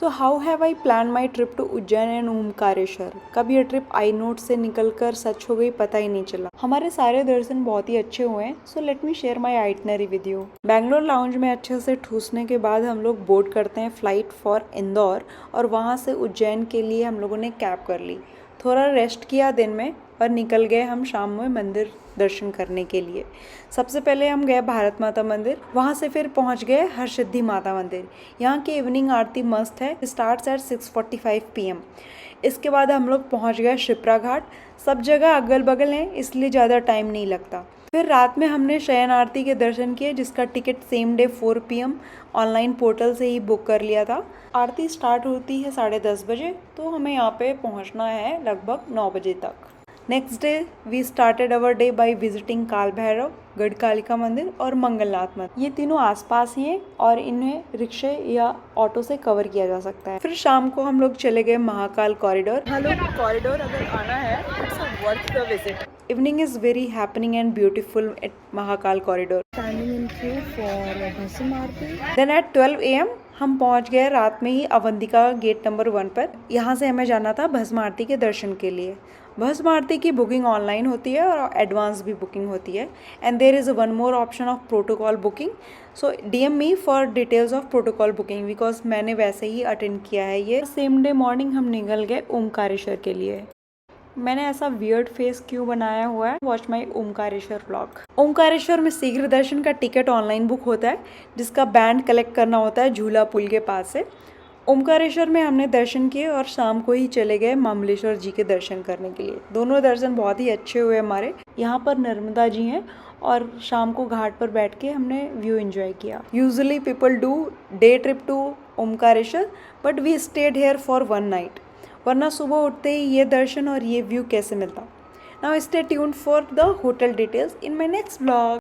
तो how have I plan my trip to Ujjain and Omkareshwar. कब ये ट्रिप आई नोट से निकलकर सच हो गई पता ही नहीं चला। हमारे सारे दर्शन बहुत ही अच्छे हुए हैं। So let me share my itinerary with you. Bangalore lounge में अच्छे से ठूसने के बाद हम लोग बोर्ड करते हैं फ्लाइट फॉर इंदौर और वहाँ से उज्जैन के लिए हम लोगों ने कैब कर ली। थोड़ा रेस्ट किया दिन में और निकल गए हम शाम में मंदिर दर्शन करने के लिए। सबसे पहले हम गए भारत माता मंदिर, वहाँ से फिर पहुँच गए हरसिद्धि माता मंदिर। यहाँ की इवनिंग आरती मस्त है, स्टार्ट्स एट 6:45 PM। इसके बाद हम लोग पहुँच गए शिप्रा घाट। सब जगह अगल बगल हैं इसलिए ज़्यादा टाइम नहीं लगता। फिर रात में हमने शयन आरती के दर्शन किए, जिसका ticket same day 4 PM online portal से ही बुक कर लिया था। आरती स्टार्ट होती है 10:30 बजे, तो हमें यहाँ पे पहुँचना है लगभग 9 बजे तक। Next day we started our day by visiting Kaal Bhairav, Gadhkalika मंदिर और मंगलनाथ मंदिर। ये तीनों आसपास ही हैं और इन्हें रिक्शे या ऑटो से कवर किया जा सकता है। फिर शाम को हम लोग चले गए महाकाल कॉरिडोर। कॉरिडोर अगर आना है it's worth the visit. Evening is very happening and beautiful at Mahakal corridor. Standing in queue for Bhasma Aarti. Then eight 12 AM हम पहुंच गए रात में ही अवंतिका गेट नंबर 1 पर। यहाँ से हमें जाना था भस्म आरती के दर्शन के लिए। भस्म आरती की बुकिंग ऑनलाइन होती है और एडवांस भी बुकिंग होती है। And there is one more option of protocol booking. So DM me for details of protocol booking because मैंने वैसे ही अटेंड किया है ये। सेम डे मॉर्निंग हम निकल गए ओमकारेश्वर के लिए। मैंने ऐसा वियर्ड फेस क्यों बनाया हुआ है, watch my Omkareshwar vlog. Omkareshwar में शीघ्र दर्शन का टिकट ऑनलाइन बुक होता है, जिसका बैंड कलेक्ट करना होता है झूला पुल के पास से। ओमकारेश्वर में हमने दर्शन किए और शाम को ही चले गए मामलेश्वर जी के दर्शन करने के लिए। दोनों दर्शन बहुत ही अच्छे हुए हमारे। यहाँ पर नर्मदा जी हैं और शाम को घाट पर बैठ के हमने व्यू एंजॉय किया। Usually people do day trip to Omkareshwar but we stayed here for 1 night, वरना सुबह उठते ही ये दर्शन और ये व्यू कैसे मिलता। Now stay tuned for the hotel details in my next blog.